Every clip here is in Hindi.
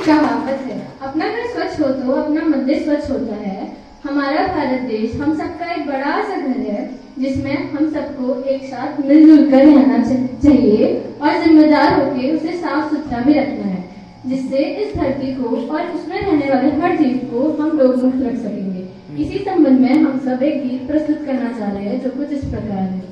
कहावत है, अपना घर स्वच्छ हो तो अपना मंदिर स्वच्छ होता है। हमारा भारत देश हम सबका एक बड़ा सा घर है, जिसमें हम सबको एक साथ मिलजुल कर रहना चाहिए और जिम्मेदार होकर उसे साफ सुथरा भी रखना है, जिससे इस धरती को और उसमें रहने वाले हर जीव को हम लोग मुक्त रख सकेंगे। इसी संबंध में हम सब एक गीत प्रस्तुत करना चाह रहे हैं, जो कुछ इस प्रकार है।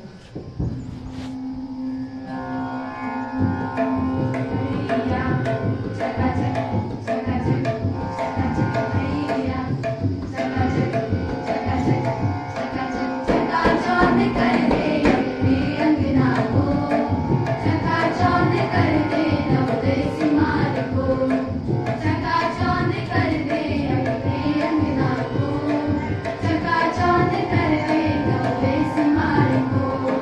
चकाचौंध कर दे नव देश मार को।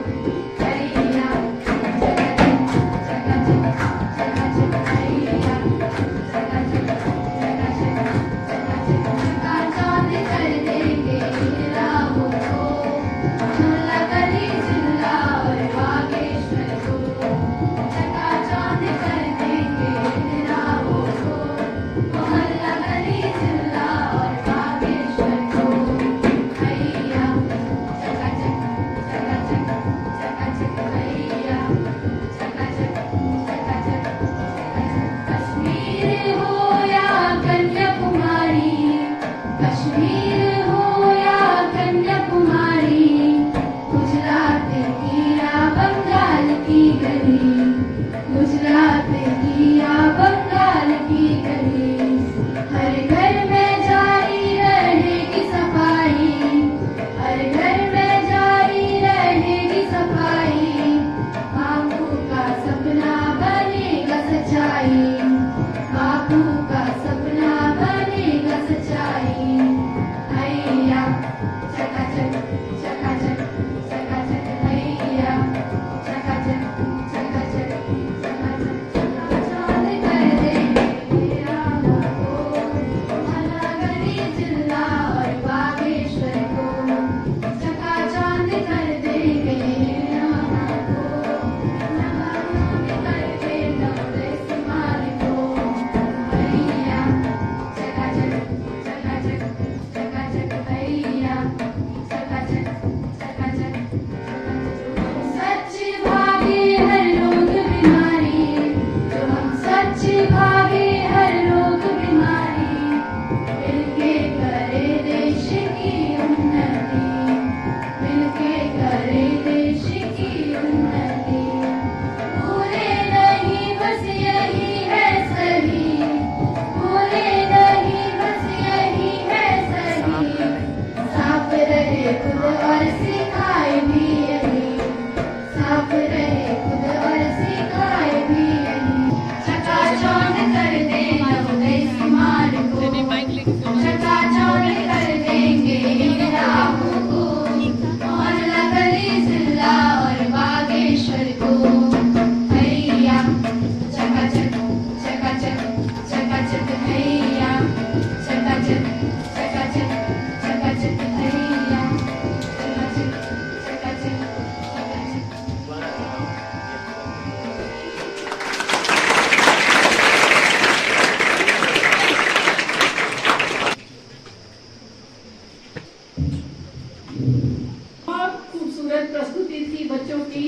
खूबसूरत प्रस्तुति थी बच्चों की।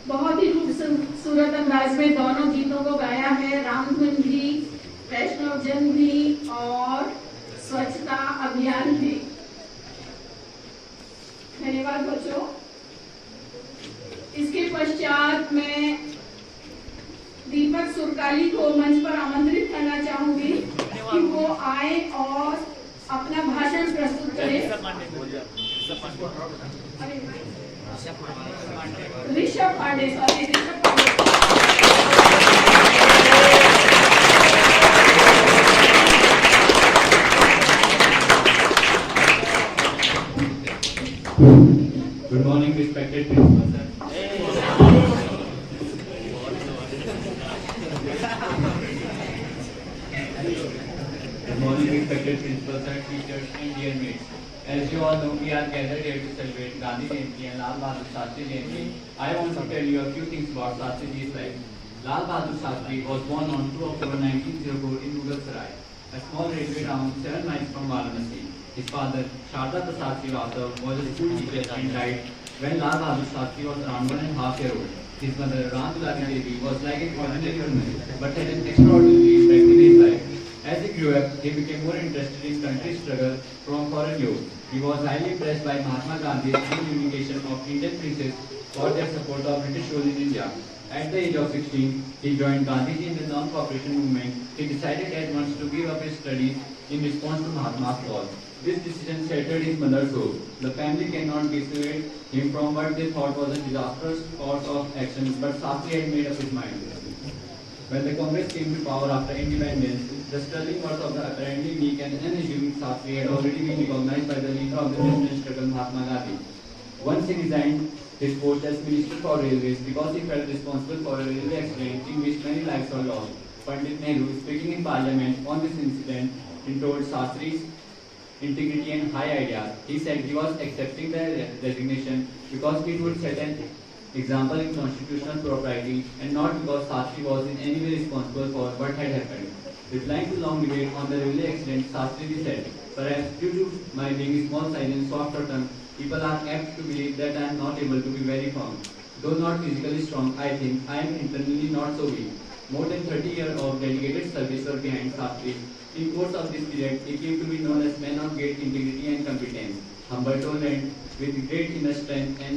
बहुत ही खूबसूरत अंदाज में दोनों गीतों को गाया है, रामधुन भी, वैष्णव जन भी और स्वच्छता अभियान भी। धन्यवाद बच्चों। इसके पश्चात मैं दीपक सुरकाली को मंच पर आमंत्रित करना चाहूंगी कि वो आए और अपना भाषण प्रस्तुत करें। Rishabh Pandey, sorry, Rishabh Pandey. Good morning, respected principal sir. Good morning, respected principal sir, teachers, and dear mates. As you all know, we are gathered here to celebrate Gandhi Jayanti and Lal Bahadur Shastri Jayanti. I want to tell you a few things about Shastri Ji's life. Lal Bahadur Shastri was born on 2 October 1904 in Mughalsarai, a small railway town 7 miles from Varanasi. His father, Sharda Prasad Srivastava, was a school teacher and died when Lal Bahadur Shastri was around 1.5 years old. His mother, Ram Dulari Devi, was like an ordinary woman, but had an extraordinary impact in his life. As he grew up, he became more interested in country struggle from foreign youth. He was highly impressed by Mahatma Gandhi's reunification of Indian princes for their support of British rule in India. At the age of 16, he joined Gandhiji in the non-cooperation movement. He decided at once to give up his studies in response to Mahatma's call. This decision shattered his mother's soul. The family cannot dissuade him from what they thought was a disastrous course of action, but Shastri had made up his mind. When the Congress came to power after independence, the sterling worth of the apparently meek and unassuming Shastri had already been recognized by the leader of the national struggle, Mahatma Gandhi. Once he resigned his post as Minister for Railways because he felt responsible for a railway accident in which many lives were lost. Pandit Nehru, speaking in Parliament on this incident, told Shastri's integrity and high ideas. He said he was accepting the resignation because it would set an example in constitutional propriety and not because Shastri was in any way responsible for what had happened. Replying to long debate on the railway accident, Shastri said, "Perhaps due to my being small size and soft tongue, people are apt to believe that I am not able to be very firm. Though not physically strong, I think I am internally not so weak." More than 30 years of dedicated service were behind Shastri. In course of this period, he came to be known as man of great integrity and competence, humble, tolerant, with great inner strength and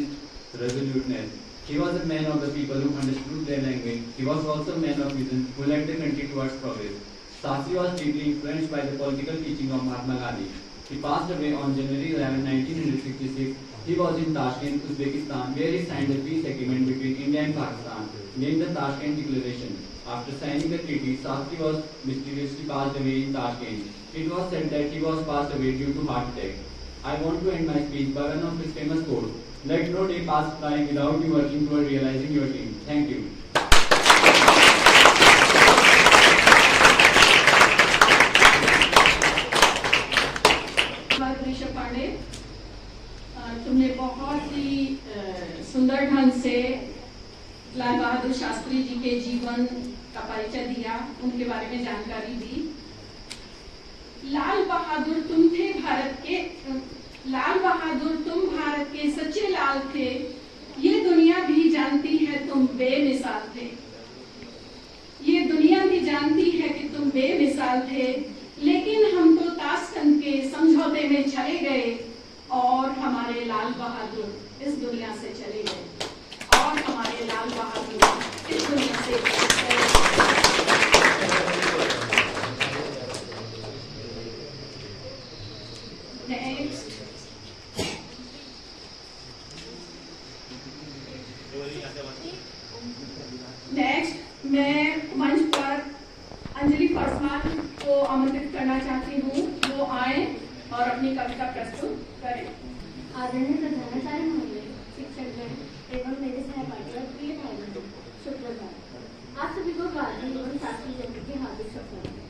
resoluteness. He was a man of the people who understood their language. He was also a man of vision who led the country towards progress. Shastri was deeply influenced by the political teaching of Mahatma Gandhi. He passed away on January 11, 1966. He was in Tashkent, Uzbekistan, where he signed the peace agreement between India and Pakistan, named the Tashkent Declaration. After signing the treaty, Shastri was mysteriously passed away in Tashkent. It was said that he was passed away due to heart attack. I want to end my speech by one of his famous quotes: "Let no day pass by without you working toward realizing your dream." Thank you. Rishabh Pandey, तुमने बहुत ही सुंदर ढंग से लाल बहादुर शास्त्री जी के जीवन का परिचय दिया, उनके बारे में जानकारी दी। लाल बहादुर तुम भारत के सच्चे लाल थे, ये दुनिया भी जानती है तुम बेमिसाल थे। ये दुनिया भी जानती है कि तुम बेमिसाल थे, लेकिन हम तो ताशकंद के समझौते में चले गए और हमारे लाल बहादुर इस दुनिया से चले गए। नेक्स्ट मैं मंच पर अंजलि फरसान को आमंत्रित करना चाहती हूँ, वो आए और अपनी कविता प्रस्तुत करें। आदरणीय प्रधानाचार्य महोदय, शिक्षकगण एवं मेरे सहपाठी और प्रिय भाइयों, सुप्रभात। आप सभी को गांधी एवं शास्त्री जयंती की हार्दिक शुभकामनाएं।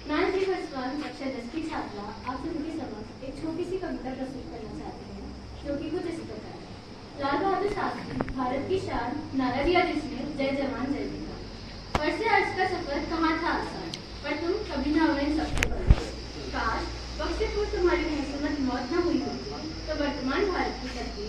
मैं अंजलि फरसान कक्षा 10 की छात्रा आप सभी के समक्ष एक छोटी सी कविता प्रस्तुत करना चाहती हूँ, जो कि कुछ इस प्रकार है। लाल बहादुर शास्त्री भारत की शान, नारा दिया जिसने जय जवान जय किसान। पर से अर्ज का सफर कहाँ था आसान, पर तुम कभी ना हुए सबसे बड़े। काश बख्शेपुर तुम्हारी महसूमत मौत न हुई होती, तो वर्तमान भारत की धरती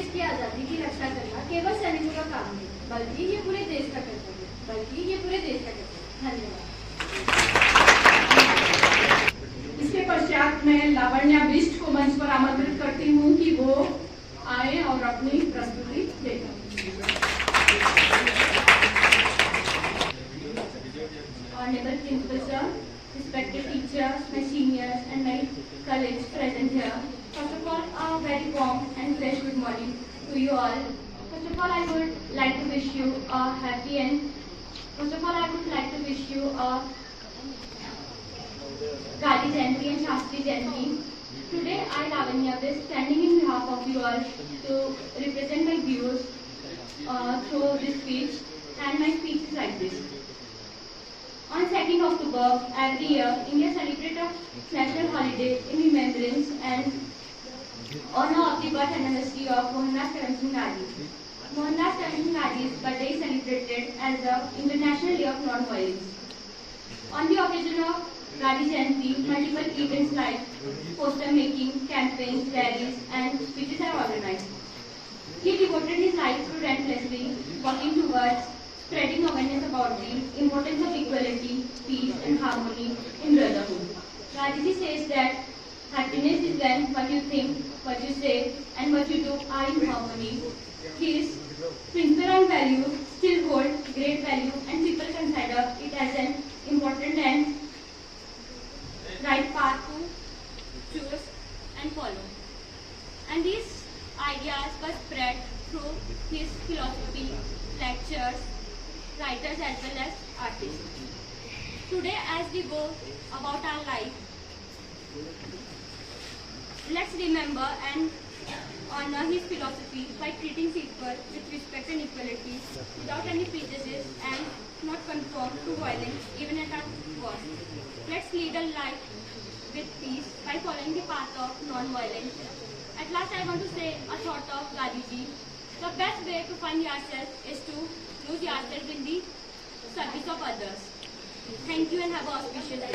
देश की आजादी की रक्षा करना केवल सैनिकों का काम नहीं, बल्कि ये पूरे देश का कर्तव्य है। धन्यवाद। इसके पश्चात मैं लावण्या बिष्ट को मंच पर आमंत्रित करती हूँ कि वो आए और अपनी प्रस्तुति दें। Honorable Principal Sir, respected teachers, my seniors and my colleagues present here. First of all, a very warm and fresh good morning to you all. First of all, I would like to wish you a happy Gandhi Jayanti and Shastri Jayanti. Today, I, Lavanya, is standing in behalf of you all to represent my views through this speech, and my speech is like this. On 2nd October, every year, India celebrates a national holiday in remembrance and honor of the birth anniversary of Mohandas Karamchand Gandhi. Mohandas Karamchand Gandhi's birthday is celebrated as the International Day of Non-Violence. On the occasion of Gandhi Jayanti, multiple events like poster making, campaigns, rallies, and speeches are organized. He devoted his life to relentlessly working towards spreading awareness about the importance of equality, peace, and harmony in brotherhood. Gandhiji says that happiness is when what you think, what you say, and what you do are in harmony. His principle and values still hold great value, and people consider it as an important and right path to choose and follow. And these ideas were spread through his philosophy, lectures, writers as well as artists. Today, as we go about our life, let's remember and honor his philosophy by treating people with respect and equality without any prejudices and not conform to violence even at our worst. Let's lead a life with peace by following the path of non-violence. At last, I want to say a thought of Gandhiji. The best way to find yourself is to lose yourself in the service of others. Thank you and have an auspicious day.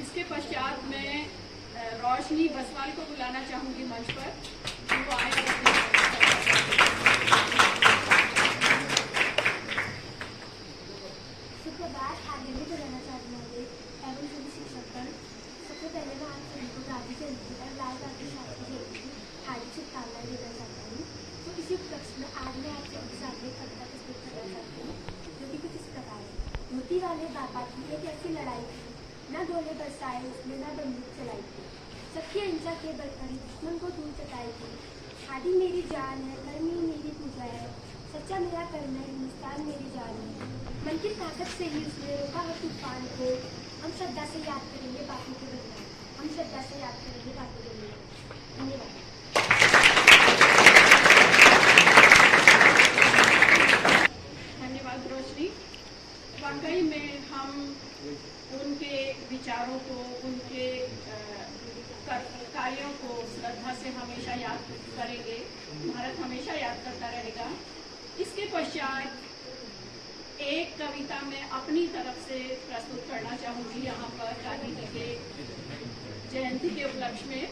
इसके पश्चात मैं रोशनी बसवाल को बुलाना चाहूंगी मंच पर। वो आए। सुप्रभात। आगे भी बुलाना चाहती हूँ एवं सभी शिक्षकगण। सबसे पहले मैं आप सभी को गांधी जयंती और लाल बहादुर शास्त्री जयंती की हार्दिक शुभकामनाएं देना चाहता हूँ। तो इसी उपलक्ष्य में आज मैं आपसे एक सामने कविता प्रस्तुत करना चाहती हूँ, जो कि कुछ इस प्रकार है। धोती वाले बाबा की एक ऐसी लड़ाई थी, न गोले बरसाए उसने न बंदूक चलाई थी, सबकी अहिंसा के बल पर दुश्मन को दूर चटाई थी। खादी मेरी जान है, कर्मी मेरी पूजा है, सच्चा मेरा कर्म है, हिंदुस्तान मेरी जान है। मन की ताकत से ही उसने रोका है तूफान को। हम श्रद्धा से याद करेंगे बापू के बलिदान, हम श्रद्धा से याद करेंगे बापू के बलिदान। धन्यवाद। धन्यवाद रोशनी। वाकई में हम उनके विचारों को, उनके कार्यों को श्रद्धा से हमेशा याद करेंगे। भारत हमेशा याद करता रहेगा। इसके पश्चात एक कविता मैं अपनी तरफ से प्रस्तुत करना चाहूंगी यहाँ पर गांधी जी के जयंती के उपलक्ष्य में।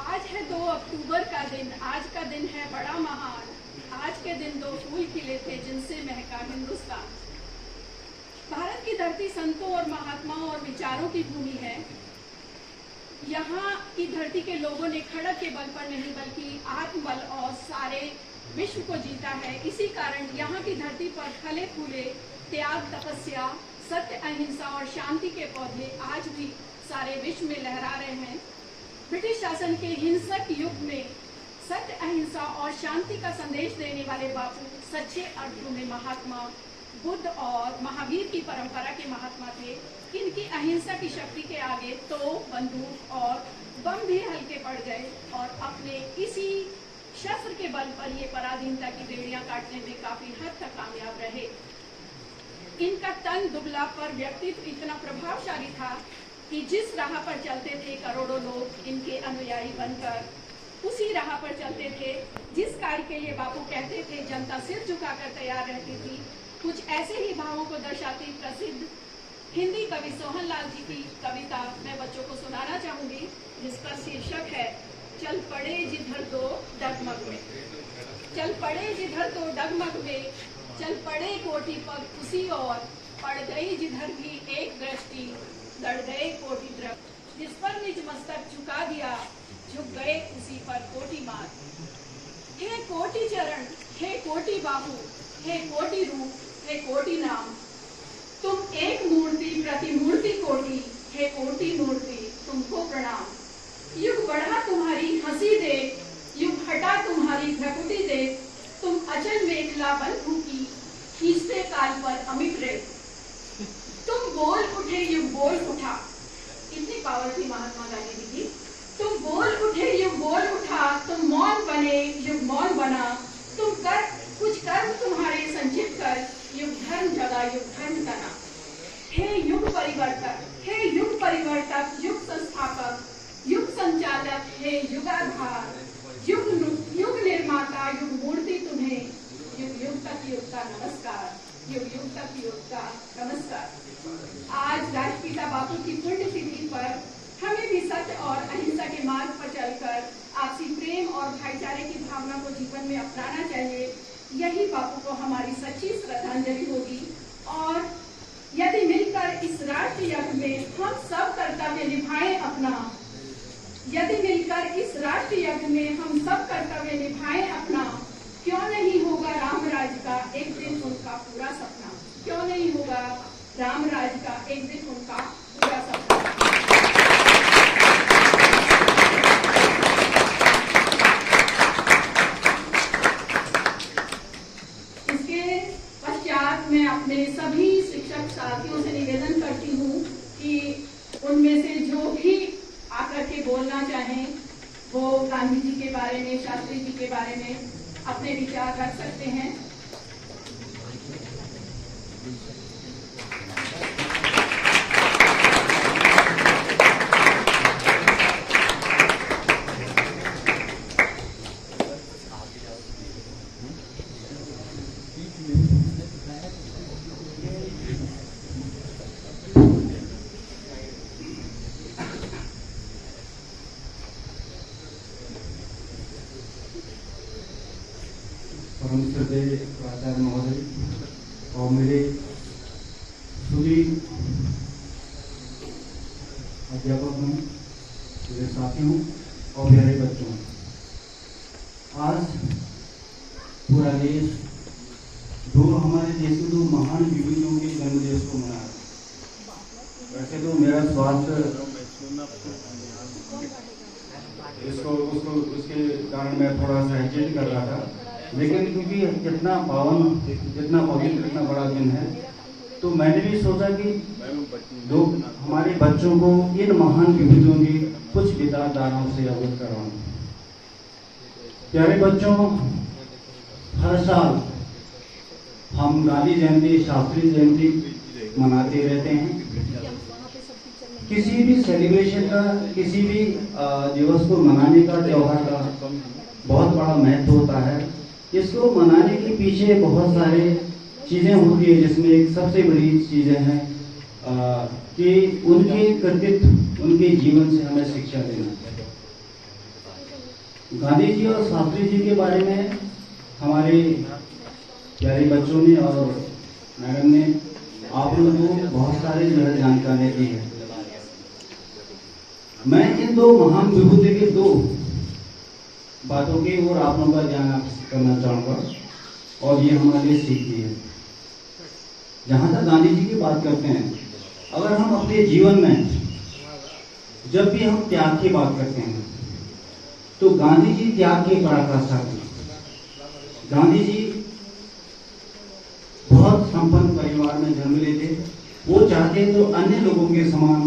आज है 2 अक्टूबर का दिन, आज का दिन है बड़ा महान। आज के दिन 2 फूल खिले थे जिनसे महका हिंदुस्तान। भारत की धरती संतों और महात्माओं और विचारों की भूमि है। यहाँ की धरती के लोगों ने खड़क के बल पर नहीं बल्कि आत्मबल और सारे विश्व को जीता है। इसी कारण यहाँ की धरती पर फले फूले त्याग, तपस्या, सत्य, अहिंसा और शांति के पौधे आज भी सारे विश्व में लहरा रहे हैं। ब्रिटिश शासन के हिंसक युग में सत्य, अहिंसा और शांति का संदेश देने वाले बापू सच्चे अर्थों में महात्मा बुद्ध और महावीर की परंपरा के महात्मा थे। इनकी अहिंसा की शक्ति के आगे तो बंदूक और बम भी हल्के पड़ गए और अपने इसी शस्त्र के बल पर ये पराधीनता की बेड़ियां काटने में काफी हद तक कामयाब रहे। इनका तन दुबला पर व्यक्तित्व इतना प्रभावशाली था कि जिस राह पर चलते थे करोड़ों लोग इनके अनुयायी बनकर उसी राह पर चलते थे जिस कार्य के लिए बापू कहते थे जनता सिर झुकाकर तैयार रहती थी। कुछ ऐसे ही भावों को दर्शाती प्रसिद्ध हिंदी कवि सोहनलाल जी की कविता मैं बच्चों को सुनाना चाहूंगी, जिसका शीर्षक है चल पड़े जिधर दो डगमग में। चल पड़े जिधर दो डगमग में, चल पड़े कोटि पग उसी ओर, पड़ गई जिधर भी एक दृष्टि, गड़ गए कोटि द्रव। जिस पर निज मस्तक झुका दिया, झुक गए उसी पर कोटि मार। हे कोटि चरण, हे कोटि बाहु, हे कोटि रूप, हे कोटि नाम, तुम एक मूर्ति प्रतिमूर्ति कोटि, हे कोटि मूर्ति तुमको प्रणाम। युग बढ़ा तुम्हारी हंसी देख, युग हटा तुम्हारी भ्रकुटी देख, तुम अचल मेखला बन भूखी, खींचते काल पर अमिट रेख। तुम बोल उठे युग बोल उठा, इतनी पावर थी महात्मा गांधी जी की। तुम बोल उठे युग बोल उठा, तुम मौन बने युग मौन बना, तुम कर कुछ कर्म तुम्हारे संचित कर, युग धर्म जगा युग धर्म तना। हे युग परिवर्तक, हे युग परिवर्तक, युग संस्थापक, युग संचालक, हे युगाधार, युग निर्माता, युग मूर्ति तुम्हें, युग युग तक युग का नमस्कार, युग युग तक युग का नमस्कार। आज राष्ट्रपिता बापू की पुण्यतिथि पर हमें भी सत्य और अहिंसा के मार्ग पर चलकर आपसी प्रेम और भाईचारे की भावना को जीवन में अपनाना चाहिए। यही बापू को हमारी सच्ची श्रद्धांजलि होगी। और यदि मिलकर इस राष्ट्र यज्ञ में हम सब कर्तव्य निभाएं अपना, यदि मिलकर इस राष्ट्र यज्ञ में हम सब कर्तव्य निभाएं अपना, क्यों नहीं होगा राम राज का एक दिन उनका पूरा सपना। क्यों नहीं होगा राम राज का एक दिन उनका पूरा सपना। इसके पश्चात मैं अपने सभी शिक्षक साथियों से निवेदन करती हूँ कि उनमें से जो भी आकर के बोलना चाहें वो गांधी जी के बारे में, शास्त्री जी के बारे में अपने विचार रख सकते हैं। परम श्रद्धेय प्राचार्य महोदय और मेरे सभी अध्यापकों, मेरे साथियों और प्यारे बच्चों, आज पूरा देश हमारे देश के दो महान विभूतियों के जन्मदिवस को मना रहा है। वैसे तो मेरा स्वास्थ्य उसके कारण मैं थोड़ा सा हेजिटेट कर रहा था, लेकिन क्योंकि इतना पावन, इतना पवित्र, इतना बड़ा दिन है, तो मैंने भी सोचा कि लोग हमारे बच्चों को इन महान विभूतियों की कुछ विचारधाराओं से अवगत कराऊं। प्यारे बच्चों, हर साल हम गांधी जयंती, शास्त्री जयंती मनाते रहते हैं। किसी भी सेलिब्रेशन का, किसी भी दिवस को मनाने का, त्योहार का बहुत बड़ा महत्व होता है। इसको मनाने के पीछे बहुत सारे चीज़ें होती है, जिसमें एक सबसे बड़ी चीज़ें हैं कि उनके कृतित्व, उनके जीवन से हमें शिक्षा लेना। गांधी जी और शास्त्री जी के बारे में हमारे प्यारे बच्चों ने और मैडम ने आप लोगों को बहुत सारे जो है जानकारी दी है। मैं इन दो महान विभूति के दो बातों की ओर आप लोगों का ध्यान करना चाहूँगा और ये हमारे लिए सीख भी है। जहाँ तक गांधी जी की बात करते हैं, अगर हम अपने जीवन में जब भी हम त्याग की बात करते हैं तो गांधी जी त्याग के पराकाष्ठा थे। गांधी जी बहुत संपन्न परिवार में जन्म लेते, वो चाहते तो अन्य लोगों के समान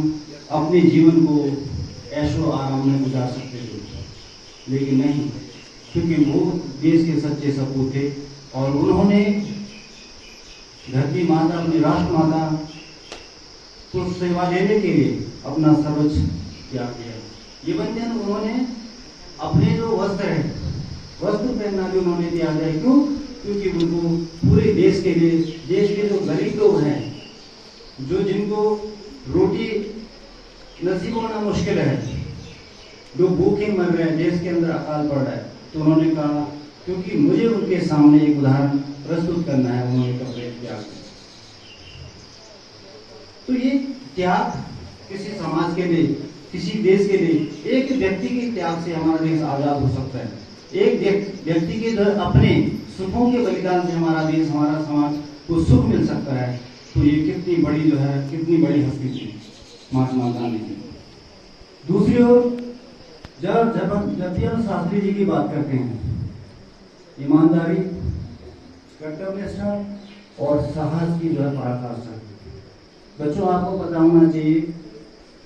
अपने जीवन को ऐशो आराम में गुजार सकते थे, लेकिन नहीं, क्योंकि वो देश के सच्चे सपूत थे और उन्होंने धरती माता, अपनी राष्ट्र माता को सेवा देने के लिए अपना सर्वोच्च त्याग किया। ये बंधन उन्होंने अपने जो वस्त्र है, वस्त्र पहनना भी उन्होंने दिया है। क्यों? क्योंकि उनको पूरे देश के लिए, देश के जो गरीब लोग हैं, जो जिनको रोटी नसीब होना मुश्किल है, जो भूखे मर रहे हैं, देश के अंदर अकाल पड़ रहा है, तो उन्होंने कहा क्योंकि मुझे उनके सामने एक उदाहरण प्रस्तुत करना है, उन्होंने कपड़े त्याग। तो ये त्याग किसी समाज के लिए, किसी देश के लिए, एक व्यक्ति के त्याग से हमारा देश आजाद हो सकता है। एक व्यक्ति के अपने सुखों के बलिदान से हमारा देश, हमारा समाज को सुख मिल सकता है। तो ये कितनी बड़ी जो है, कितनी बड़ी हस्ती थी महात्मा गांधी जी। दूसरी ओर जब भी हम शास्त्री जी की बात करते हैं, ईमानदारी, कर्तव्यनिष्ठा और साहस की जो है पराकाष्ठा। बच्चों, आपको पता होना चाहिए,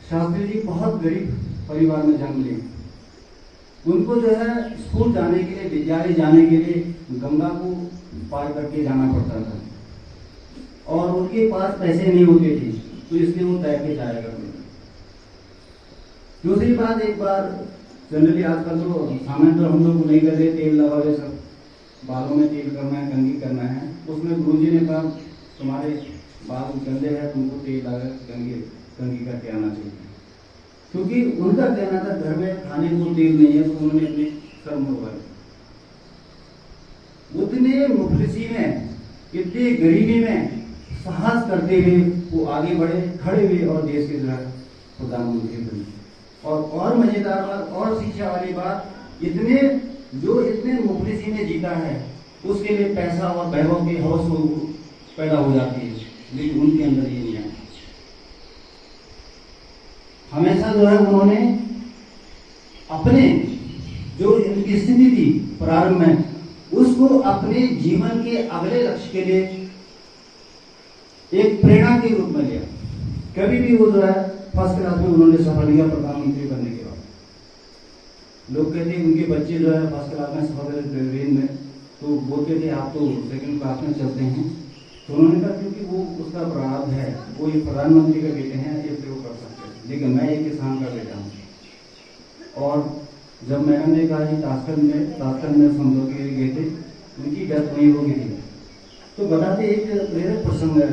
शास्त्री जी बहुत गरीब परिवार में जन्म लिए। उनको जो है स्कूल जाने के लिए, विद्यालय जाने के लिए गंगा को पार करके जाना पड़ता था, और उनके पास पैसे नहीं होते थे, तो इसलिए वो तैर के जाया करते थे। दूसरी बात, एक बार जनरली आजकल तो सामान्य तो हम लोग नहीं करते, तेल लगाओ, सब बालों में तेल करना है, कंघी करना है। उसमें गुरुजी ने कहा तुम्हारे बाल गंदे हैं, तुमको तेल लगा कंघी करके आना चाहिए। क्योंकि उनका कहना था घर में खाने को तेल नहीं है, तो उन्होंने अपने सर मुड़वाए। उतने मुफलिसी में, इतनी गरीबी में साहस करते हुए वो आगे बढ़े, खड़े हुए और देश के प्रधानमंत्री बने। और मजेदार बात और शिक्षा वाली बात, इतने मुफलिसी में जीता है, उसके लिए पैसा और वैभव के हवस पैदा हो जाती है, लेकिन उनके अंदर ये नहीं है। हमेशा जो है उन्होंने अपने जो उनकी स्थिति थी प्रारंभ में, उसको अपने जीवन के अगले लक्ष्य के लिए एक प्रेरणा के रूप में लिया। कभी भी वो जो है फर्स्ट क्लास में उन्होंने सफल किया प्रधानमंत्री बनने के बाद। लोग कहते हैं उनके बच्चे जो है फर्स्ट क्लास में सफल ट्रेन में, तो बोलते थे आप तो सेकंड क्लास में चलते हैं। तो उन्होंने कहा क्योंकि वो उसका प्रारब्ध है, वो एक प्रधानमंत्री का बेटे हैं, इसलिए वो कर सकते हैं, लेकिन मैं एक किसान का बेटा हूँ। और जब मैडम ने कहा कि ताशकंद में समझो के गए थे, उनकी डेथ वहीं हो गई थी। तो बताते एक प्रेरक प्रसंग है,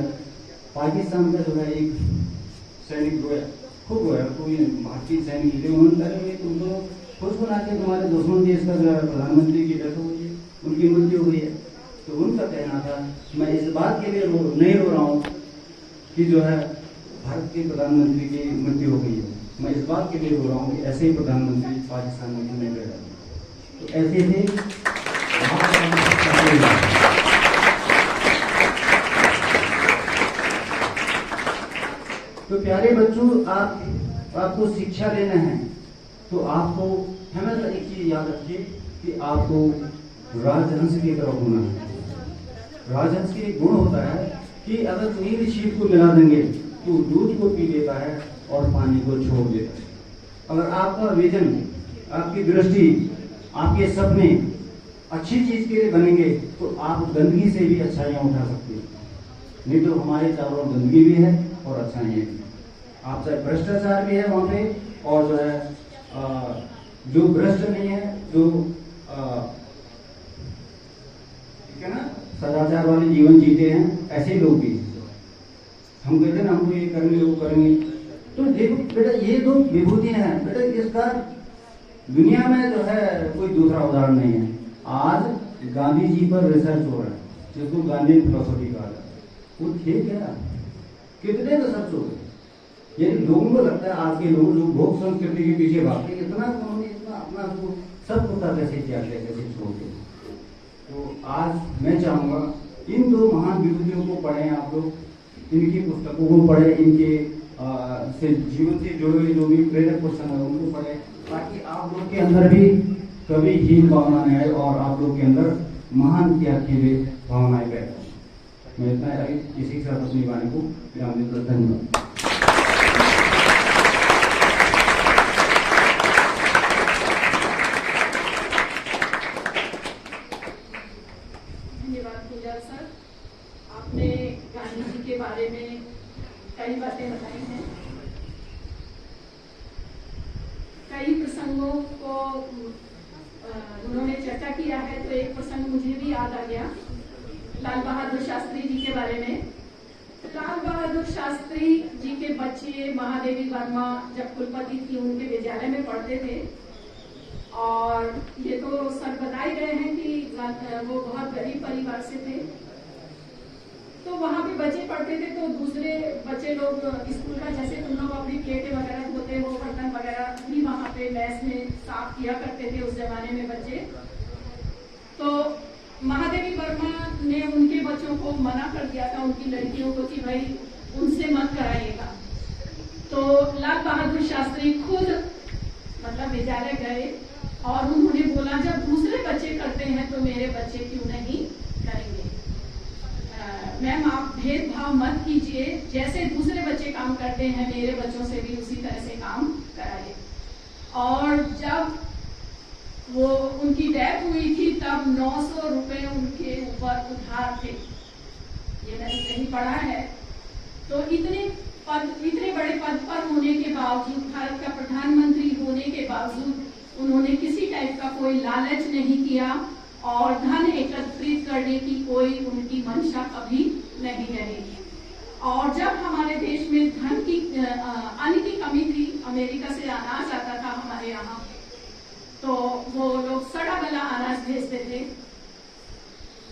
पाकिस्तान का जो है एक सैनिक रोया, खूब रोया, कोई भारतीय सैनिक थे, उन्होंने कहा तुम तो खुश बना के तुम्हारे दुश्मन देश का जो है प्रधानमंत्री की डेथ हो गई है, उनकी मृत्यु हो गई है। तो उनका कहना था मैं इस बात के लिए नहीं रो रहा हूँ कि जो है भारत के प्रधानमंत्री की मृत्यु हो गई है, मैं इस बात के लिए रो रहा हूँ कि ऐसे ही प्रधानमंत्री पाकिस्तान में नहीं रह रहे। तो ऐसे थे। तो प्यारे बच्चों, आपको शिक्षा लेना है तो आपको हमेशा एक चीज याद रखिए कि आपको राजहंस की तरफ होना है। राजहंस की गुण होता है कि अगर नील शीत को मिला देंगे तो दूध को पी लेता है और पानी को छोड़ देता है। अगर आपका विजन, आपकी दृष्टि, आपके सपने अच्छी चीज के लिए बनेंगे तो आप गंदगी से भी अच्छाइयां उठा सकते हैं। नहीं तो हमारे चारों ओर गंदगी भी है और अच्छाइयां भी। आप चाहे भ्रष्टाचार भी है वहां पे, और जो है जो भ्रष्ट नहीं है, जो ठीक है ना, सदाचार वाले जीवन जीते हैं, ऐसे लोग भी। हम कहते हैं ना हम तो ये करेंगे वो करेंगे। तो देखो बेटा, ये दो विभूतियां हैं बेटा, इसका दुनिया में जो है कोई दूसरा उदाहरण नहीं है। आज गांधी जी पर रिसर्च हो रहा है, जिसको गांधी फिलोसफी कहा जाता है। वो ठीक है, कितने रिसर्च हो गए। यदि लोगों को लगता है, आज के लोग जो भोग संस्कृति के पीछे भागते, इतना उन्होंने इतना अपना सब पता कैसे किया गया, कैसे छोड़ दिया। तो आज मैं चाहूंगा इन दो महान विभूतियों को पढ़ें आप लोग, इनकी पुस्तकों को पढ़ें, इनके से जीवन से जुड़े हुए जो भी प्रेरक पुस्तक है उनको पढ़ें, ताकि आप लोग के अंदर भी कभी हीन भावना नहीं आए और आप लोग के अंदर महान त्याग की हुई भावनाएं पैदा। मैं इतना इसी के साथ अपनी वाणी को विराम देता हूं। धन्यवाद। आपने गांधी जी के बारे में कई बातें बताई हैं, कई प्रसंगों को चर्चा किया है तो एक प्रसंग मुझे भी याद आ गया लाल बहादुर शास्त्री जी के बारे में। लाल बहादुर शास्त्री जी के बच्चे महादेवी वर्मा जब कुलपति थी उनके विद्यालय में पढ़ते थे, और ये तो सर बताए गए हैं कि वो बहुत गरीब परिवार से थे। तो वहाँ पे बच्चे पढ़ते थे तो दूसरे बच्चे लोग स्कूल का जैसे तुम लोग अपनी प्लेटें वगैरह धोते हो, बर्तन वगैरह भी वहाँ पे मैस में साफ किया करते थे उस जमाने में बच्चे। तो महादेवी वर्मा ने उनके बच्चों को मना कर दिया था, उनकी लड़कियों को, कि भाई उनसे मत कराइएगा। तो लाल बहादुर शास्त्री खुद मतलब विद्यालय गए और उन्होंने बोला जब दूसरे बच्चे करते हैं तो मेरे बच्चे क्यों नहीं करेंगे। मैम आप भेदभाव मत कीजिए, जैसे दूसरे बच्चे काम करते हैं मेरे बच्चों से भी उसी तरह से काम कराइए। और जब वो उनकी डेथ हुई थी तब 900 रुपए उनके ऊपर उधार थे, ये मैंने कहीं पढ़ा है। तो इतने बड़े पद पर होने के बावजूद, भारत का प्रधानमंत्री होने के बावजूद उन्होंने किसी टाइप का कोई लालच नहीं किया और धन एकत्रित करने की कोई उनकी मंशा कभी नहीं रही। और जब हमारे देश में धन की अन्न की कमी थी, अमेरिका से अनाज आता था हमारे यहाँ, तो वो लोग सड़ा गला अनाज भेजते थे।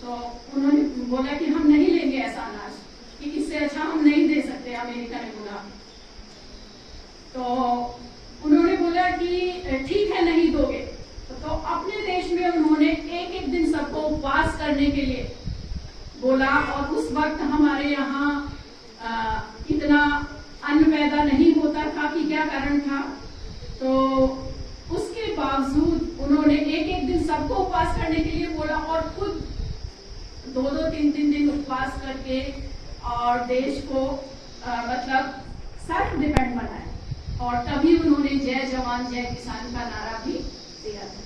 तो उन्होंने बोला कि हम नहीं लेंगे ऐसा अनाज, कि इससे अच्छा हम नहीं दे सकते, अमेरिका ने बोला। तो उन्होंने बोला कि ठीक है नहीं दोगे। तो अपने देश में उन्होंने एक दिन सबको उपवास करने के लिए बोला, और उस वक्त हमारे यहाँ इतना अन्न पैदा नहीं होता था कि क्या कारण था। तो उसके बावजूद उन्होंने एक दिन सबको उपवास करने के लिए बोला और खुद 2-2, 3-3 दिन उपवास करके और देश को मतलब सेल्फ डिपेंड बनाया। और तभी उन्होंने जय जवान जय किसान का नारा भी दिया था।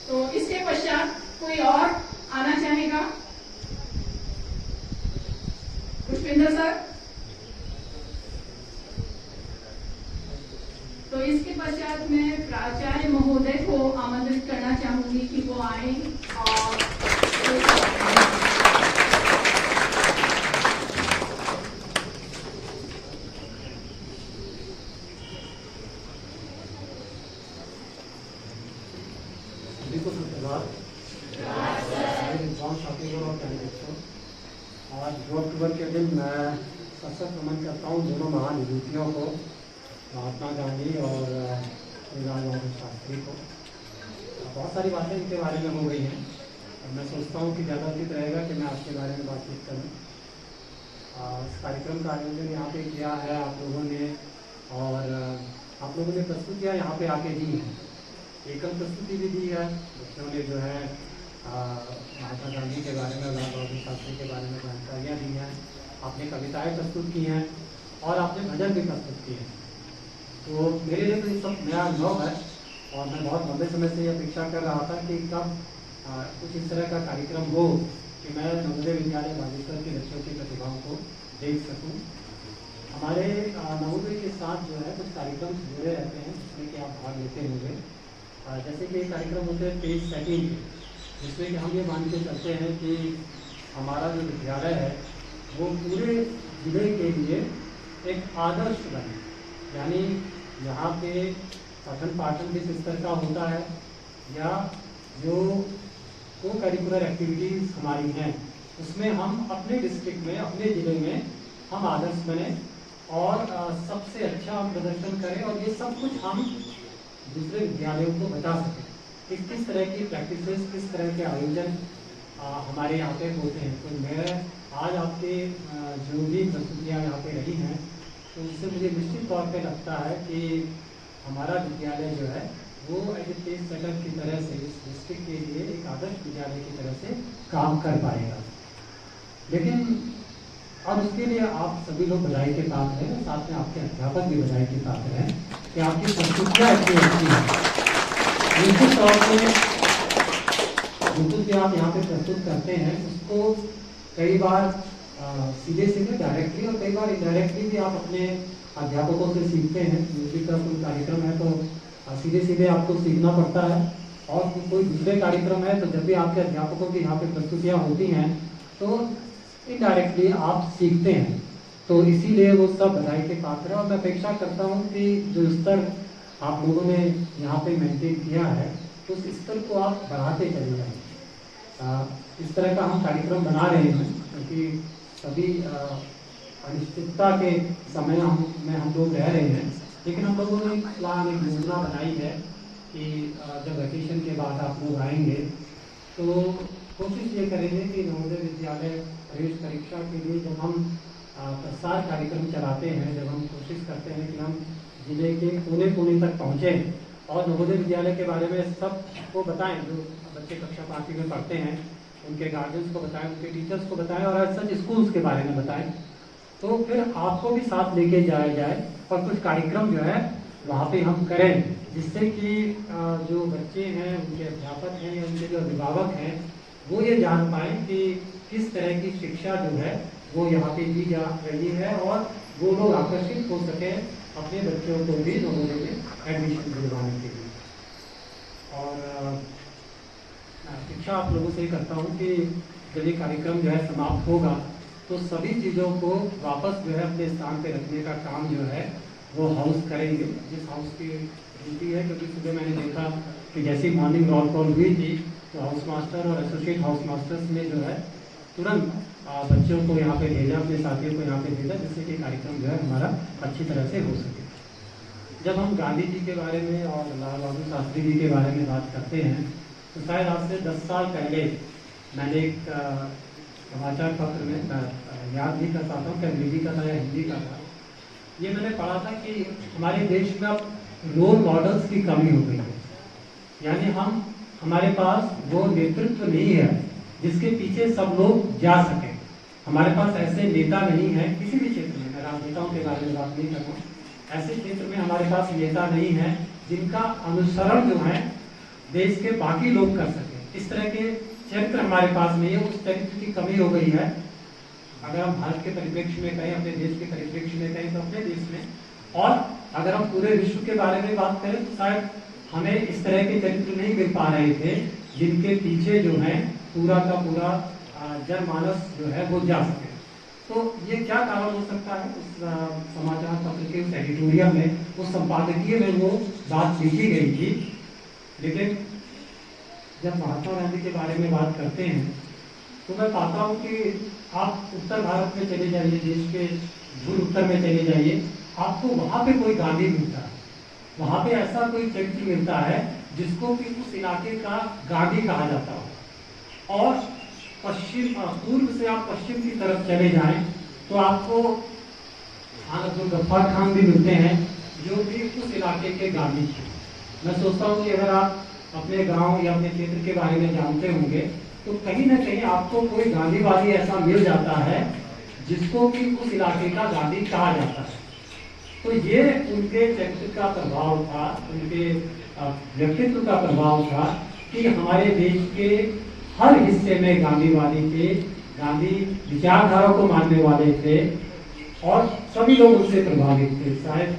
तो इसके पश्चात कोई और आना चाहेगा? पुष्पेंद्र सर। तो इसके पश्चात मैं प्राचार्य महोदय को आमंत्रित करना चाहूंगी कि वो आए और आज 2 अक्टूबर के दिन मैं सशक्त नमन करता हूँ दोनों महान विभूतियों को, महात्मा गांधी और लाल बहादुर शास्त्री को। बहुत सारी बातें इनके बारे में हो गई हैं और मैं सोचता हूँ कि ज़्यादा उचित रहेगा कि मैं आपके बारे में बातचीत करूँ। इस कार्यक्रम का आयोजन यहाँ पे किया है आप लोगों ने, और आप लोगों ने प्रस्तुतियाँ यहाँ पे आके दी हैं। एकल प्रस्तुति भी दी है, बच्चों ने जो है महात्मा गांधी के बारे में, लाल बहादुर शास्त्री के बारे में जानकारियाँ दी हैं, आपने कविताएं प्रस्तुत की हैं और आपने भजन भी प्रस्तुत किए हैं। तो मेरे लिए तो ये सब नया अनुभव है और मैं बहुत लंबे समय से ये अपेक्षा कर रहा था कि कब कुछ इस तरह का कार्यक्रम हो कि मैं नवोदय विद्यालय बागेश्वर के बच्चों की प्रतिभाओं को देख सकूँ। हमारे नवोदय के साथ जो है कुछ कार्यक्रम जुड़े रहते हैं जिसमें कि आप भाग लेते होंगे। जैसे कि कार्यक्रम होते हैं पेज सेटिंग के, जिसमें कि हम ये मान के चलते हैं कि हमारा जो विद्यालय है वो पूरे जिले के लिए एक आदर्श बने। यानी यहाँ पे पठन पाठन किस स्तर का होता है या जो को करिकुलर एक्टिविटीज़ हमारी हैं उसमें हम अपने डिस्ट्रिक्ट में, अपने ज़िले में हम आदर्श बने और सबसे अच्छा हम प्रदर्शन करें और ये सब कुछ हम दूसरे विद्यालयों को बता सकें कि किस तरह की प्रैक्टिसेस, किस तरह के आयोजन हमारे यहाँ पे होते हैं। तो मैं आज आपके जो भी प्रस्तुतियाँ यहाँ पे रही हैं तो उससे मुझे निश्चित तौर पे लगता है कि हमारा विद्यालय जो है वो एजुकेशन सेटअप की तरह से इस डिस्ट्रिक्ट के लिए एक आदर्श विद्यालय की तरह से काम कर पाएगा। लेकिन और उसके लिए आप सभी लोग बधाई के पात्र हैं, साथ में आपके अध्यापक भी बधाई के पात्र हैं कि आपकी प्रस्तुतियाँ इतनी अच्छी हैं। निश्चित तौर पे जो आप यहाँ पे प्रस्तुत करते हैं उसको कई बार सीधे डायरेक्टली और कई बार इनडायरेक्टली भी आप अपने अध्यापकों से सीखते हैं। म्यूजिक का कोई कार्यक्रम है तो सीधे आपको सीखना पड़ता है और कोई दूसरे कार्यक्रम है तो जब भी आपके अध्यापकों की यहाँ पे प्रस्तुतियाँ होती हैं तो इनडायरेक्टली आप सीखते हैं, तो इसीलिए वो सब बधाई के पात्र है। और मैं अपेक्षा करता हूँ कि जो स्तर आप लोगों ने यहाँ पे मेंटेन किया है उस स्तर को आप बढ़ाते चले जाएं। इस तरह का हम कार्यक्रम बना रहे हैं क्योंकि सभी अनिश्चितता के समय में हम लोग रह रहे हैं, लेकिन हम लोगों ने प्लान एक योजना बनाई है कि जब वैकेशन के बाद आप लोग आएंगे तो कोशिश ये करेंगे कि नवोदय विद्यालय प्रवेश परीक्षा के लिए जब हम प्रसार कार्यक्रम चलाते हैं, जब हम कोशिश करते हैं कि हम जिले के कोने कोने तक पहुँचें और नवोदय विद्यालय के बारे में सबको बताएं, जो बच्चे कक्षा 5वीं में पढ़ते हैं उनके गार्जियंस को बताएं, उनके टीचर्स को बताएं और सच स्कूल्स के बारे में बताएं, तो फिर आपको भी साथ लेके जाया जाए और कुछ कार्यक्रम जो है वहाँ पे हम करें, जिससे कि जो बच्चे हैं, उनके अध्यापक हैं या उनके जो अभिभावक हैं वो ये जान पाएँ कि किस तरह की शिक्षा जो है वो यहाँ पे दी जा रही है और वो लोग आकर्षित हो सकें अपने बच्चों को भी नवोदय में एडमिशन दिलवाने के लिए। और शिक्षा आप लोगों से करता हूँ कि जब ये कार्यक्रम जो है समाप्त होगा तो सभी चीज़ों को वापस जो है अपने स्थान पे रखने का काम जो है वो हाउस करेंगे, जिस हाउस की ड्यूटी है। क्योंकि सुबह मैंने देखा कि जैसी मॉर्निंग रोल कॉल हुई थी तो हाउस मास्टर और एसोसिएट हाउस मास्टर्स ने जो है तुरंत बच्चों को यहाँ पे भेजा, अपने साथियों को यहाँ पे भेजा, जिससे कि कार्यक्रम जो है हमारा अच्छी तरह से हो सके। जब हम गांधी जी के बारे में और लाल बहादुर शास्त्री जी के बारे में बात करते हैं तो शायद आज से 10 साल पहले मैंने एक समाचार पत्र में याद नहीं कर पाता हूँ कि अंग्रेजी का था या हिंदी का था, ये मैंने पढ़ा था कि हमारे देश में अब रोल मॉडल्स की कमी हो गई है। यानी हमारे पास वो नेतृत्व नहीं है जिसके पीछे सब लोग जा सकें। हमारे पास ऐसे नेता नहीं है किसी भी क्षेत्र में, मैं राजनेताओं के बारे में बात नहीं कर रहा हूँ, ऐसे क्षेत्र में हमारे पास नेता नहीं है जिनका अनुसरण जो है देश के बाकी लोग कर सके। इस तरह के चरित्र हमारे पास नहीं है, उस चरित्र की कमी हो गई है। अगर हम भारत के परिप्रेक्ष्य में कहें, अपने देश के परिप्रेक्ष्य में कहें तो अपने देश में, और अगर हम पूरे विश्व के बारे में बात करें तो शायद हमें इस तरह के चरित्र नहीं मिल पा रहे थे जिनके पीछे जो है पूरा का पूरा जनमानस जो है वो जा सके। तो ये क्या कारण हो सकता है? उस समाचार पत्र के उस एडिटोरियल में, उस संपादकीय में वो बात लिखी गई थी। लेकिन जब महात्मा गांधी के बारे में बात करते हैं तो मैं पाता हूँ कि आप उत्तर भारत में चले जाइए, देश के दूर उत्तर में चले जाइए, आपको वहाँ पे कोई गांधी मिलता है, वहाँ पे ऐसा कोई चरित्र मिलता है जिसको कि उस इलाके का गांधी कहा जाता हो। और पूर्व से आप पश्चिम की तरफ चले जाएं तो आपको अब्दुल गफ्फार खान भी मिलते हैं जो भी उस इलाके के गांधी थे। मैं सोचता हूँ कि अगर आप अपने गांव या अपने क्षेत्र के बारे में जानते होंगे तो कहीं ना कहीं आपको कोई गांधीवादी ऐसा मिल जाता है जिसको कि उस इलाके का गांधी कहा जाता है। तो ये उनके चरित्र का प्रभाव था, उनके व्यक्तित्व का प्रभाव था कि हमारे देश के हर हिस्से में गांधीवादी थे, गांधी विचारधारा को मानने वाले थे और सभी लोग उससे प्रभावित थे। शायद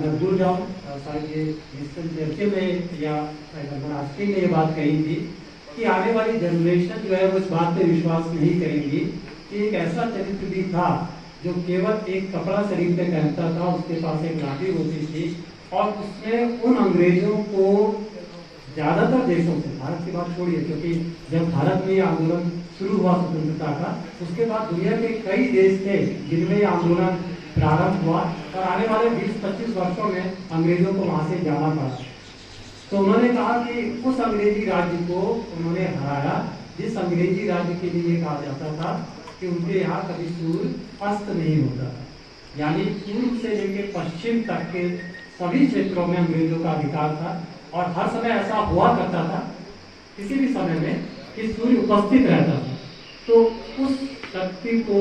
मैं भूल जाऊँ, शायद ये विंस्टन चर्चिल ने या राष्ट्रीय ने ये बात कही थी कि आने वाली जनरेशन जो है वो इस बात पे विश्वास नहीं करेंगी कि एक ऐसा चरित्र भी था जो केवल एक कपड़ा शरीर पे पहनता था, उसके पास एक लाठी होती थी और उसने उन अंग्रेजों को ज्यादातर देशों से, भारत की बात छोड़िए क्योंकि जब भारत में ये आंदोलन शुरू हुआ स्वतंत्रता का, उसके बाद दुनिया के कई देश थे जिनमें ये आंदोलन प्रारंभ हुआ और आने वाले 20-25 वर्षों में अंग्रेजों को वहां से जाना पड़ा। तो उन्होंने कहा कि उस अंग्रेजी राज्य को उन्होंने हराया जिस अंग्रेजी राज्य के लिए कहा जाता था कि उनके यहाँ कभी सूर्य अस्त नहीं होता था। यानी पूर्व से लेकर पश्चिम तक के सभी क्षेत्रों में अंग्रेजों का अधिकार था और हर समय ऐसा हुआ करता था किसी भी समय में कि सूर्य उपस्थित रहता था। तो उस शक्ति को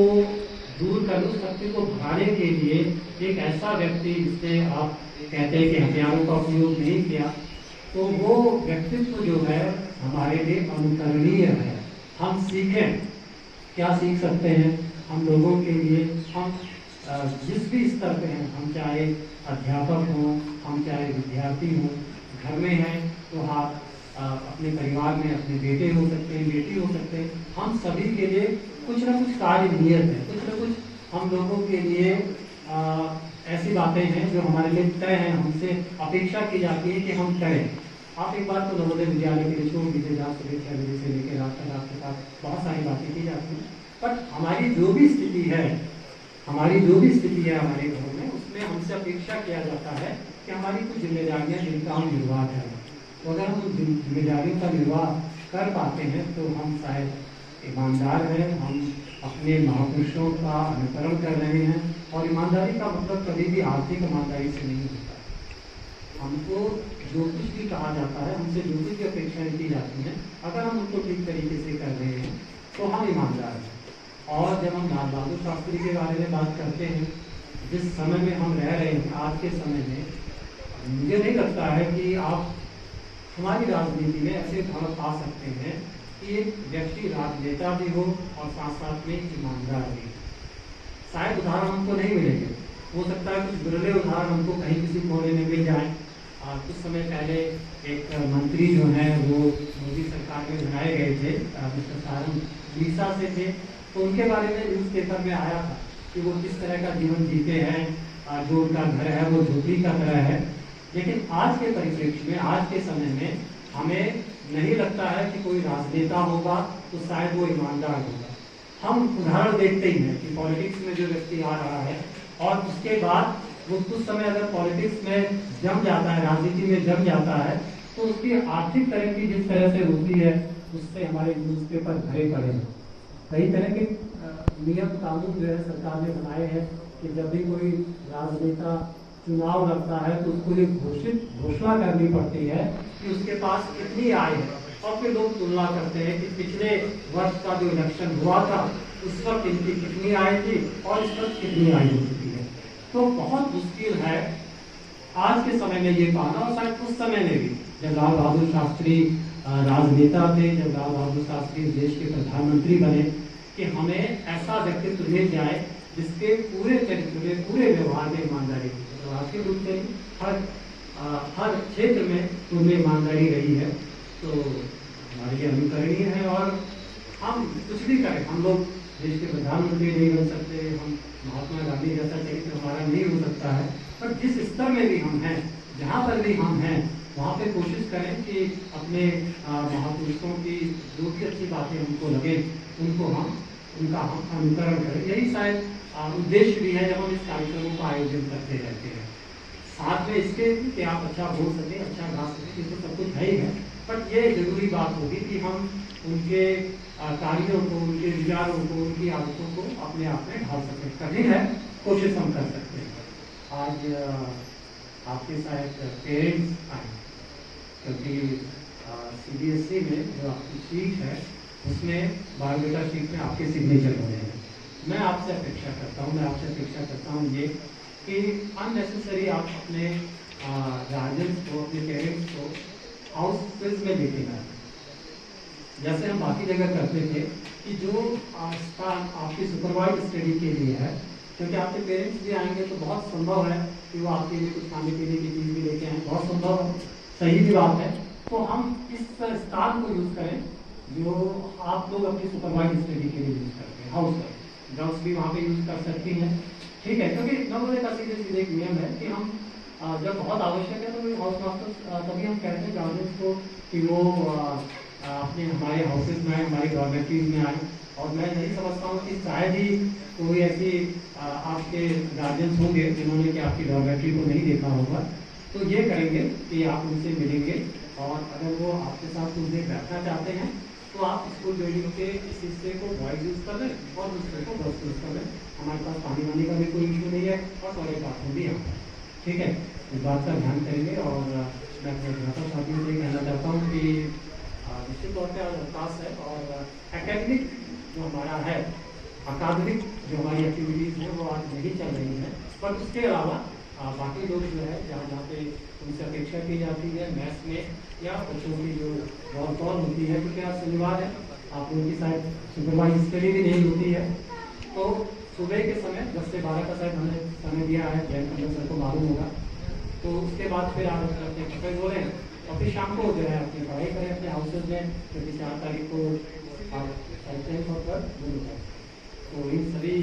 दूर कर, उस शक्ति को भगाने के लिए एक ऐसा व्यक्ति जिसने आप कहते हैं कि हथियारों का उपयोग नहीं किया, तो वो व्यक्तित्व जो है हमारे लिए अनुकरणीय है। हम सीखें, क्या सीख सकते हैं हम लोगों के लिए? हम जिस भी स्तर पे हैं, हम चाहे अध्यापक हों, हम चाहे विद्यार्थी हों, घर में हैं तो आप अपने परिवार में अपने बेटे हो सकते हैं, बेटी हो सकते हैं, हम सभी के लिए कुछ ना कुछ कार्य नियत है, कुछ ना कुछ हम लोगों के लिए ऐसी बातें हैं जो हमारे लिए तय हैं, हमसे अपेक्षा की जाती है कि हम करें। आप एक बार तो नवोदय विद्यालय के लिए छोड़ दीजिए, जहाँ सुबह 6 बजे से लेकर रात तक आपके पास बहुत सारी बातें की जाती हैं, बट हमारी जो भी स्थिति है, हमारी जो भी स्थिति है हमारे घरों में, उसमें हमसे अपेक्षा किया जाता है कि हमारी कुछ जिम्मेदारियां जिनका हम निर्वाह करें। तो अगर हम उन जिम्मेदारियों का निर्वाह कर पाते हैं तो हम शायद ईमानदार हैं, हम अपने महापुरुषों का अनुकरण कर रहे हैं। और ईमानदारी का मतलब कभी भी आर्थिक ईमानदारी से नहीं होता है। हमको जो कुछ भी कहा जाता है, हमसे जो कुछ भी अपेक्षाएं की जाती हैं, अगर हम उनको ठीक तरीके से कर रहे हैं तो हम ईमानदार हैं। और जब हम लाल बहादुर शास्त्री के बारे में बात करते हैं, जिस समय में हम रह रहे हैं आज के समय में, मुझे नहीं लगता है कि आप हमारी राजनीति में ऐसे भाव पा सकते हैं कि एक व्यक्ति राजनेता भी हो और साथ साथ में ईमानदार भी। शायद उदाहरण हमको नहीं मिलेंगे, हो सकता है कुछ बिरले उदाहरण हमको कहीं किसी कोने में मिल जाए। कुछ समय पहले एक मंत्री जो हैं वो मोदी सरकार में बनाए गए थे, मिस्टर सारंग उड़ीसा से थे, तो उनके बारे में न्यूज़पेपर में आया था कि वो किस तरह का जीवन जीते हैं, जो उनका घर है वो झोपड़ी का तरह है। लेकिन आज के परिप्रेक्ष्य में, आज के समय में हमें नहीं लगता है कि कोई राजनेता होगा तो शायद वो ईमानदार होगा। हम उदाहरण देखते ही हैं कि पॉलिटिक्स में जो व्यक्ति आ रहा है और उसके बाद वो कुछ समय अगर पॉलिटिक्स में जम जाता है, राजनीति में जम जाता है, तो उसकी आर्थिक तरक्की जिस तरह से होती है उससे हमारे न्यूज़पेपर भरे पड़े हैं। कई तरह के नियम कानून जो है सरकार ने बनाए हैं कि जब भी कोई राजनेता चुनाव लड़ता है तो उसको ये घोषणा करनी पड़ती है कि उसके पास कितनी आय है, और फिर लोग तुलना करते हैं कि पिछले वर्ष का जो इलेक्शन हुआ था उस वक्त इनकी कितनी आय थी और इस वक्त कितनी आय हो चुकी है। तो बहुत मुश्किल है आज के समय में ये पाना, और शायद उस समय में भी जब लाल बहादुर शास्त्री राजनेता थे, जब लाल बहादुर शास्त्री देश के प्रधानमंत्री बने, कि हमें ऐसा व्यक्तित्व मिल जाए जिसके पूरे चरित्र में, पूरे व्यवहार में ईमानदारी हो। तो आर्थिक रूप से हर क्षेत्र में उनमें ईमानदारी रही है, तो हमारे लिए अनुकरणीय है। और हम कुछ भी करें, हम लोग देश के प्रधानमंत्री नहीं बन सकते, हम महात्मा गांधी जैसा चरित्र हमारा नहीं हो सकता है, पर जिस स्तर में भी हम हैं, जहाँ पर भी हम हैं, वहाँ पे कोशिश करें कि अपने महापुरुषों की जो भी अच्छी बातें हमको लगे उनका हम अनुकरण करें। यही शायद उद्देश्य भी है जब हम इस कार्यक्रमों का आयोजन करते रहते हैं। साथ में इसके कि आप अच्छा बोल सकें, अच्छा गा सकें, ये तो सब कुछ है ही है, बट ये जरूरी बात होगी कि हम उनके कार्यों को, उनके विचारों को, उनकी आदतों को अपने आप में ढाल सकें। कठिन है, कोशिश हम कर सकते हैं। आज आपके शायद पेरेंट्स आए, क्योंकि CBSE में जो आपकी शीट है उसमें बायोडेटा शीट में आपके सिग्नेचर हो रहे हैं। मैं आपसे अपेक्षा करता हूँ ये कि अननेसेसरी आप अपने गार्जियंस को, अपने पेरेंट्स को हाउस क्विज में लेके आए, जैसे हम बाकी जगह करते थे, कि जो आपकी सुपरवाइज स्टडी के लिए है, क्योंकि आपके पेरेंट्स भी आएंगे तो बहुत संभव है कि वो आपके लिए कुछ खाने पीने की चीज़ भी लेके आए, बहुत संभव है, सही भी बात है। तो हम इस स्थान को यूज़ करें जो आप लोग अपनी सुपरवाइज स्टडी के लिए यूज़ करते हैं। हाउस गर्ल्स भी वहाँ पे यूज़ कर सकती हैं, ठीक है, क्योंकि नवोदय का सीधे एक नियम है कि हम जब बहुत आवश्यक है तो हाउस मास्टर्स तभी हम कहते हैं गार्जियंस को कि वो अपने हमारे हाउसेज में आए, हमारी डॉर्मेटरीज में आए। और मैं यही समझता हूँ कि शायद ही कोई ऐसी आपके गार्जियंस होंगे जिन्होंने कि आपकी डॉर्मेटरी को नहीं देखा होगा, तो ये करेंगे कि आप उनसे मिलेंगे, और अगर वो आपके साथ कुछ देर बैठना चाहते हैं तो आप स्कूल बिल्डिंग के इस हिस्से को बॉयज यूज़ कर लें और दूसरे को गर्ल्स यूज़ कर लें। हमारे पास पानी वानी का भी कोई इशू नहीं है और टॉयलेट बाथरूम भी यहाँ पर, ठीक है, इस बात का ध्यान करेंगे। और मैं अपने छात्र साथियों से कहना चाहता हूँ कि निश्चित तौर पर आज अवकाश है, और एकेडमिक जो हमारा है, अकादमिक जो हमारी एक्टिविटीज़ हैं वो आज नहीं चल रही हैं, पर उसके अलावा बाकी लोग जो है जहाँ पे उनसे अपेक्षा की जाती है मैथ्स में या बच्चों की जो बहुत कॉल होती है, क्योंकि आज शनिवार है, आप लोगों की शायद सुपरवाइज स्टडी भी नहीं होती है, तो सुबह के समय 10 से 12 का शायद हमने समय दिया है, जैन सर को मालूम होगा। तो उसके बाद फिर आप अपने कपड़े धो लें और फिर शाम को जो है अपनी पढ़ाई करें अपने हाउसेज में, क्योंकि 4 तारीख को आप चलते हैं पर दूर है। तो इन सभी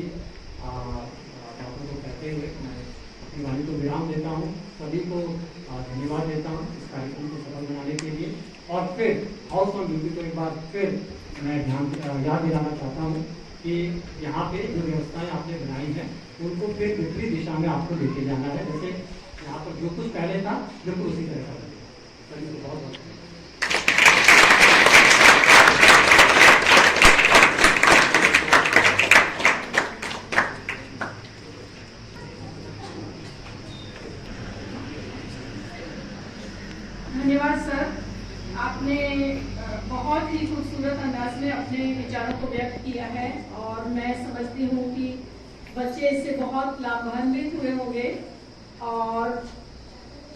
बातों को कहते हुए मैं अपनी वाणी को विराम देता हूँ। सभी को धन्यवाद देता हूँ इस कार्यक्रम को सफल बनाने के लिए। और फिर हाउस ऑन ड्यूटी को एक बार फिर मैं याद दिलाना चाहता हूँ कि यहाँ पे जो व्यवस्थाएं आपने बनाई हैं उनको फिर विपरीत दिशा में आपको लेके जाना है। जैसे यहाँ पर जो कुछ पहले था बिल्कुल उसी तरह का सभी को बहुत बहुत धन्यवाद सर। आपने बहुत ही खूबसूरत अंदाज में अपने विचारों को व्यक्त किया है और मैं समझती हूँ कि बच्चे इससे बहुत लाभान्वित हुए होंगे। और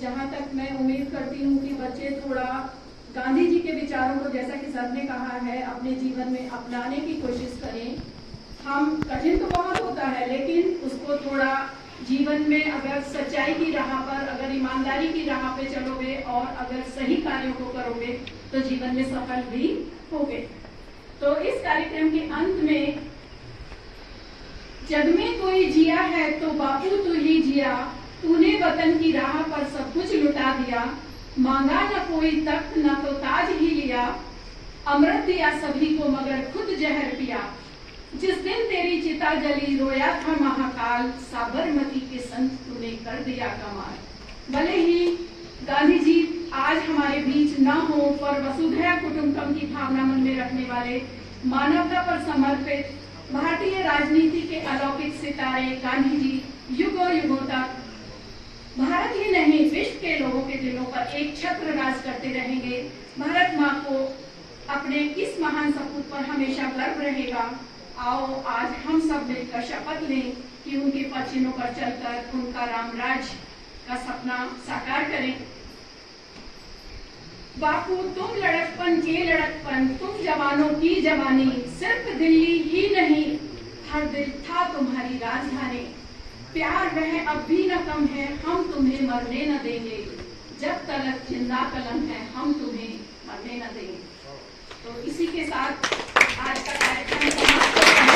जहाँ तक मैं उम्मीद करती हूँ कि बच्चे थोड़ा गांधी जी के विचारों को, जैसा कि सर ने कहा है, अपने जीवन में अपनाने की कोशिश करें। हम कठिन तो बहुत होता है, लेकिन उसको थोड़ा जीवन में अगर सच्चाई की राह पर, अगर ईमानदारी की राह पे चलोगे और अगर सही कार्यों को करोगे तो जीवन में सफल भी होगे। तो इस कार्यक्रम के अंत में, जग में कोई जिया है तो बापू तू ही जिया, तूने वतन की राह पर सब कुछ लुटा दिया, मांगा न कोई तख्त न तो ताज ही लिया, अमृत दिया सभी को मगर खुद जहर पिया, जिस दिन तेरी चिता जली रोया था महाकाल, साबरमती के संत तूने कर दिया कमाल। भले ही गांधी जी आज हमारे बीच न हो, पर वसुधैव कुटुंबकम की भावना मन में रखने वाले, मानवता पर समर्पित भारतीय राजनीति के अलौकिक सितारे गांधी जी युगों युगों तक भारत ही नहीं विश्व के लोगों के दिलों पर एक छत्र राज करते रहेंगे। भारत माँ को अपने इस महान सपूत पर हमेशा गर्व रहेगा। आओ आज हम सब मिलकर शपथ लें कि उनके पचिनों पर चलकर उनका रामराज का सपना साकार करें। बापू तुम लड़कपन के लड़कपन, तुम जवानों की जवानी, सिर्फ दिल्ली ही नहीं हर दिल था तुम्हारी राजधानी, प्यार वह अब भी न कम है, हम तुम्हें मरने न देंगे, जब तलक जिंदा कलम है हम तुम्हें मरने न देंगे। तो इसी के साथ आज का कार्यक्रम समाप्त होता है।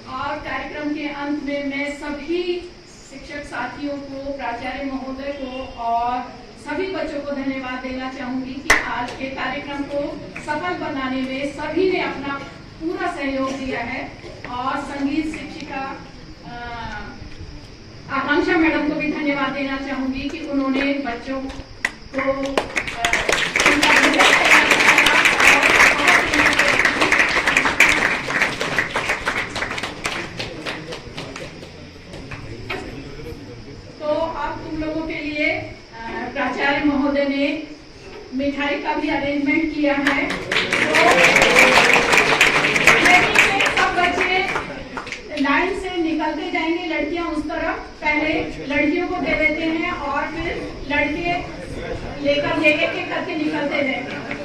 और कार्यक्रम के अंत में मैं सभी शिक्षक साथियों को, प्राचार्य महोदय को और सभी बच्चों को धन्यवाद देना चाहूंगी कि आज के कार्यक्रम को सफल बनाने में सभी ने अपना पूरा सहयोग दिया है। और संगीत शिक्षिका आकांक्षा मैडम को भी धन्यवाद देना चाहूंगी कि उन्होंने बच्चों को तो अब तुम लोगों के लिए प्राचार्य महोदय ने मिठाई का भी अरेंजमेंट किया है। सब बच्चे लाइन से निकलते जाएंगे, लड़कियां उस तरफ, पहले लड़कियों को दे देते हैं और फिर लड़के लेकर एक एक करके निकलते जाएंगे।